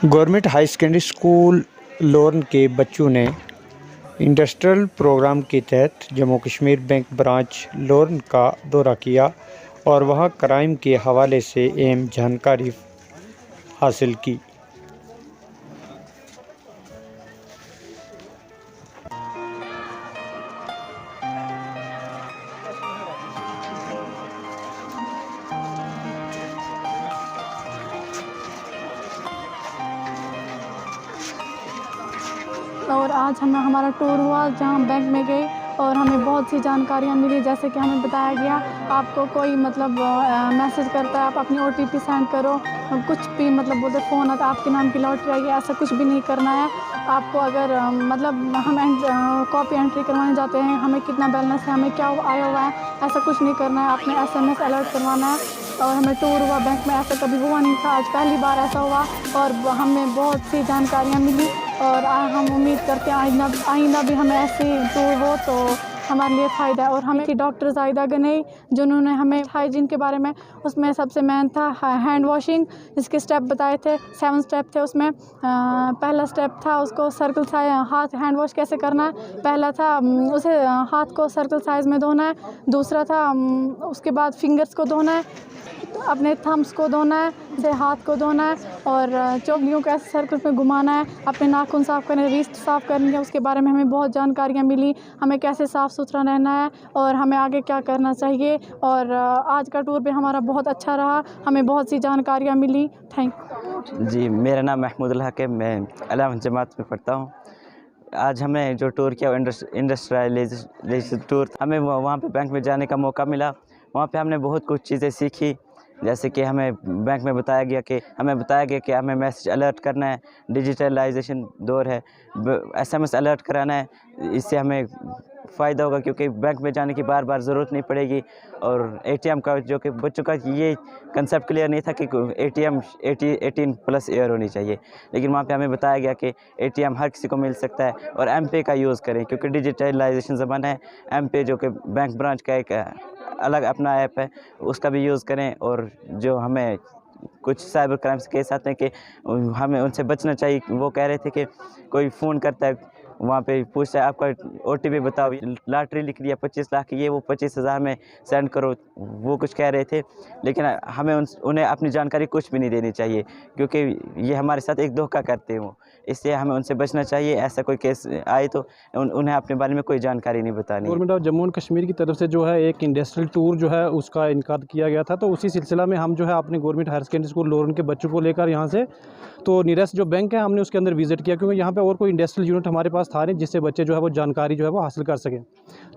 Government high secondary school लोरन के बच्चों ने इंडस्ट्रियल प्रोग्राम के तहत जम्मू कश्मीर बैंक ब्रांच लोरन का दौरा किया और वहां क्राइम के हवाले से अहम जानकारी हासिल की। और आज हमारा टूर हुआ जहाँ बैंक में गए और हमें बहुत सी जानकारियाँ मिली। जैसे कि हमें बताया गया आपको कोई मैसेज करता है आप अपनी OTP सेंड करो, कुछ भी बोलते फ़ोन आता है आपके नाम की लॉटरी आई है, ऐसा कुछ भी नहीं करना है आपको। अगर हम कॉपी एंट्री करवाने जाते हैं, हमें कितना बैलेंस है, हमें क्या आया हुआ है, ऐसा कुछ नहीं करना है। आपने SMS अलर्ट करवाना है। और हमें टूर हुआ बैंक में, ऐसा कभी हुआ नहीं था, आज पहली बार ऐसा हुआ और हमें बहुत सी जानकारियाँ मिली। और हम उम्मीद करते हैं आइंदा भी हमें ऐसे टूर हो तो हमारे लिए फ़ायदा है। और हमें थी डॉक्टर ज़ाहिदा गनई जिन्होंने हमें हाइजीन के बारे में, उसमें सबसे मेन था हैंड वॉशिंग, इसके स्टेप बताए थे, 7 स्टेप थे उसमें। पहला स्टेप था उसको सर्कल साइज हाथ हैंड वॉश कैसे करना है। पहला था उसे हाथ को सर्कल साइज़ में धोना है। दूसरा था उसके बाद फिंगर्स को धोना है, अपने थम्स को धोना है, से हाथ को धोना है और चोगलियों को ऐसे सर्कल में घुमाना है, अपने नाखून साफ़ करने, रिस्ट साफ़ करनी है। उसके बारे में हमें बहुत जानकारियाँ मिली, हमें कैसे साफ़ सुथरा रहना है और हमें आगे क्या करना चाहिए। और आज का टूर भी हमारा बहुत अच्छा रहा, हमें बहुत सी जानकारियाँ मिली। थैंक यू जी। मेरा नाम महमूदुल हक है, मैं 11वीं जमात में पढ़ता हूँ। आज हमें जो टूर किया इंडस्ट्रियलाइजेशन टूर, हमें वहाँ पे बैंक में जाने का मौका मिला। वहाँ पे हमने बहुत कुछ चीज़ें सीखी, जैसे कि हमें बैंक में बताया गया कि हमें मैसेज अलर्ट करना है, डिजिटलाइजेशन दौर है, SMS अलर्ट कराना है। इससे हमें फ़ायदा होगा क्योंकि बैंक में जाने की बार बार ज़रूरत नहीं पड़ेगी। और ATM का जो कि बच्चों का ये कंसेप्ट क्लियर नहीं था कि ATM 18+ ईयर होनी चाहिए, लेकिन वहाँ पे हमें बताया गया कि ATM हर किसी को मिल सकता है और M-Pay का यूज़ करें क्योंकि डिजिटलाइजेशन ज़माना है। M-Pay जो कि बैंक ब्रांच का एक अलग अपना ऐप है, उसका भी यूज़ करें। और जो हमें कुछ साइबर क्राइम्स केस आते हैं कि हमें उनसे बचना चाहिए। वो कह रहे थे कि कोई फ़ोन करता है, वहाँ पे पूछता है आपका OTP बताओ, लॉटरी लिख दिया 25 लाख की, ये वो 25,000 में सेंड करो, वो कुछ कह रहे थे। लेकिन हमें उन्हें अपनी जानकारी कुछ भी नहीं देनी चाहिए क्योंकि ये हमारे साथ एक धोखा करते हैं वो, इसलिए हमें उनसे बचना चाहिए। ऐसा कोई केस आए तो उन्हें अपने बारे में कोई जानकारी नहीं बतानी। Government of Jammu and Kashmir की तरफ से जो है एक इंडस्ट्रियल टूर जो है उसका इनकाद किया गया था, तो उसी सिलसिला में हम जो है अपने गवर्नमेंट हायर सेकेंडरी स्कूल लोरन के बच्चों को लेकर यहाँ से तो नियरेस्ट जो बैंक है हमने उसके अंदर विज़िट किया, क्योंकि यहाँ पे और कोई इंडस्ट्रियल यूनिट हमारे पास था नहीं जिससे बच्चे जो है वो जानकारी जो है वो हासिल कर सकें।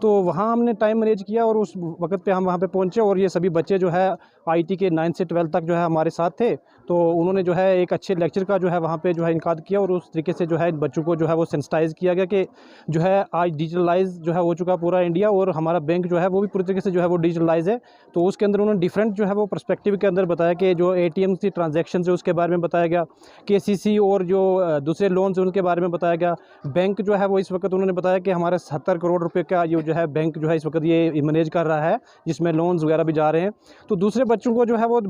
तो वहाँ हमने टाइम मैनेज किया और उस वक्त पे हम वहाँ पे पहुँचे और ये सभी बच्चे जो है IT के 9 से 12 तक जो है हमारे साथ थे। तो उन्होंने जो है एक अच्छे लेक्चर का जो है वहाँ पे जो है इनकाद किया और उस तरीके से जो है बच्चों को जो है वो सेंसिटाइज़ किया गया कि जो है आज डिजिटलाइज जो है हो चुका पूरा इंडिया और हमारा बैंक जो है वो भी पूरी तरीके से जो है वो डिजिटलाइज है। तो उसके अंदर उन्होंने डिफरेंट जो है वो पर्सपेक्टिव के अंदर बताया कि जो ATM की ट्रांजैक्शन है उसके बारे में बताया गया, KCC और जो दूसरे लोन्स उनके बारे में बताया गया। बैंक जो है वो इस वक्त उन्होंने बताया कि हमारे 70 करोड़ रुपए का ये जो है बैंक जो है इस वक्त ये मैनेज कर रहा है, जिसमें लोन्स वगैरह भी जा रहे हैं। तो दूसरे बच्चों को जो है वो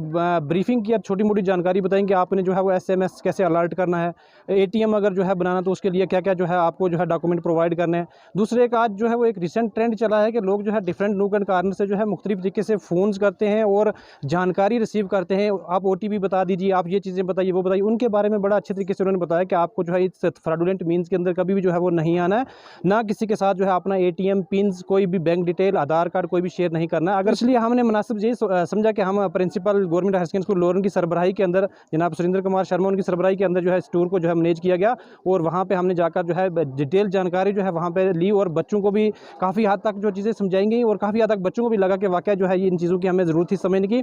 ब्रीफिंग किया, छोटी मोटी जानकारी बताएंगे आपने जो है वो SMS कैसे अलर्ट करना है, ATM अगर जो है बनाना तो उसके लिए क्या क्या जो है आपको जो है डॉक्यूमेंट प्रोवाइड करने हैं। दूसरे एक आज जो है वो एक रिसेंट ट्रेंड चला है कि लोग जो है डिफरेंट नूक एंड कॉर्नर से जो है मुख्तलिफ तरीके से फ़ोन्स करते हैं और जानकारी रिसीव करते हैं। आप OTP बता दीजिए, आप ये चीज़ें बताइए, वो बताइए, उनके बारे में बड़ा अच्छे तरीके से उन्होंने बताया कि आपको जो है इस फ्रॉडुलेंट मीन्स के अंदर कभी भी जो है वो नहीं आना है, ना किसी के साथ जो है अपना ATM पिन्स, कोई भी बैंक डिटेल, आधार कार्ड कोई भी शेयर नहीं करना है। अगर इसलिए हमने मुनासिब ये समझा कि हम principal government higher secondary school लोरन की सरबराही के अंदर जनाब सुरेंद्र कुमार शर्मा उनकी सरबराही के अंदर जो है इस टूर को जो है मैनेज किया गया और वहाँ पे हमने जाकर जो है डिटेल जानकारी जो है वहाँ पे ली और बच्चों को भी काफ़ी हद तक जो चीज़ें समझाई गई और काफ़ी हद तक बच्चों को भी लगा कि वाकई जो है ये इन चीज़ों की हमें ज़रूरत थी समझने की।